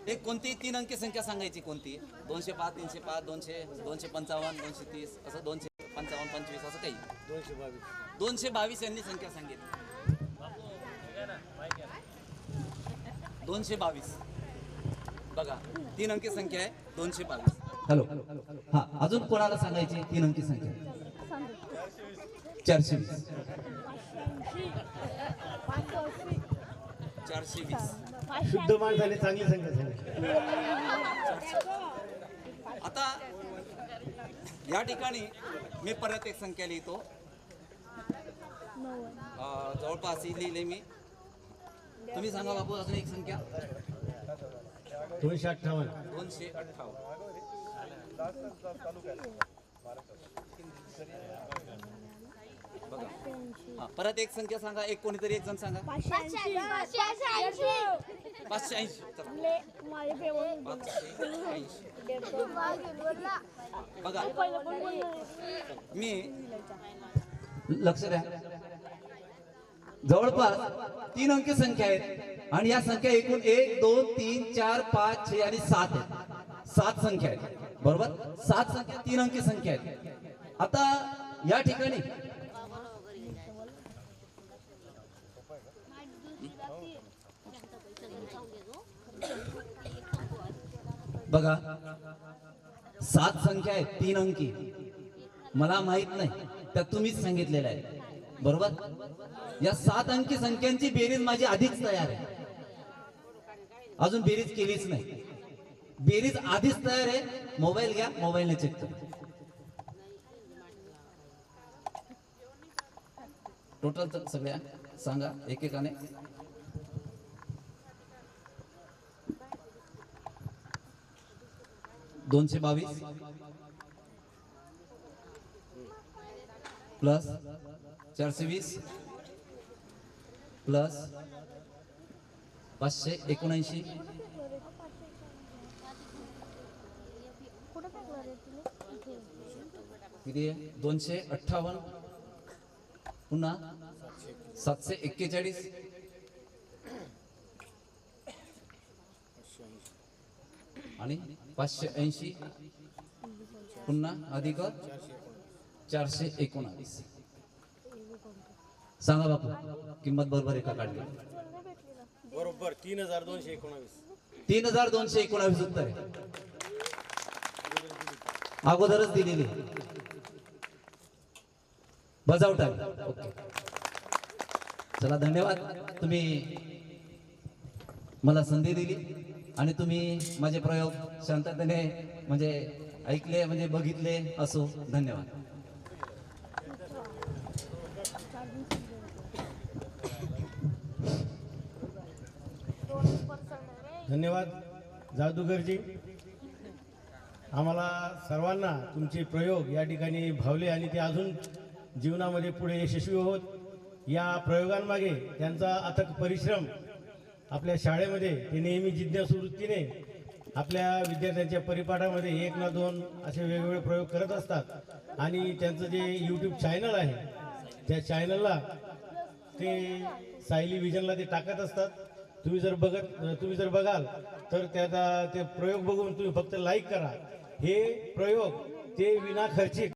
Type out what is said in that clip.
एक कोणती 3 अंकी संख्या सांगायची कोणती? 205, 305, 200, 255, 230 असं 255, 25 असं काही. 222 यांनी संख्या सांगितली. 222 बघा 3 अंकी संख्या आहे 222. हॅलो हा अजून कोणाला सांगायची 3 अंकी संख्या? 420. 420 शुद्ध माणसाने चांगली संख्या सांगितली. आता या ठिकाणी मी परत एक संख्या लिहितो. जवळपास ही लिहिले मी. तुम्ही सांगा बापू अजून एक संख्या. 258. 258 बघा. हा परत एक संख्या सांगा. एक कोणीतरी एक जण सांगा. 580. 580. चला 580 बघा. मी लक्ष द्या. जवळपास 3 अंकी संख्या आहेत आणि या संख्या एकूण 1 2 3 4 5 6 आणि 7 आहेत. 7 संख्या आहेत बरोबर. 7 संख्या 3 अंकी संख्या आहेत. आता या ठिकाणी बघा 7 संख्या आहेत 3 अंकी. मला माहित नाही त्या तुम्हीच सांगितलेलं आहे बरोबर. या 7 अंकी संख्यांची बेरीज माझी आधीच तयार आहे. अजून बेरीज केलीच नाही. बेरीज आधीच तयार आहे. मोबाईल घ्या मोबाईलने चेक करा. टोटल सगळ्या सांगा एकेकाने. $222 प्लस 420 प्लस 579 किती आहे? 258 पुन्हा 741 आणि 580 पुन्हा अधिक 419. सांगा बापू किंमत बरोबर आहे का? काढली बरोबर 3219. 3219 उत्तर आहे. अगोदरच दिलेली. बजावटा. ओके चला धन्यवाद. तुम्ही मला संधी दिली आणि तुम्ही माझे प्रयोग शांततेने म्हणजे ऐकले म्हणजे बघितले असो. धन्यवाद. धन्यवाद जादूगरजी. आम्हाला सर्वांना तुमचे प्रयोग या ठिकाणी भावले आणि ते अजून जीवनामध्ये पुढे यशस्वी होत. या प्रयोगांमागे त्यांचा अथक परिश्रम. आपल्या शाळेमध्ये ते नेहमी जिज्ञासू वृत्तीने आपल्या विद्यार्थ्यांच्या परिपाठामध्ये 1 ना 2 असे वेगवेगळे प्रयोग करत असतात. आणि त्यांचं जे यूट्यूब चॅनल आहे त्या चॅनलला ते सायली विजनला ते टाकत असतात. तुम्ही जर बघाल तर त्याचा ते प्रयोग बघून तुम्ही फक्त लाईक करा. हे प्रयोग ते विना खर्चिक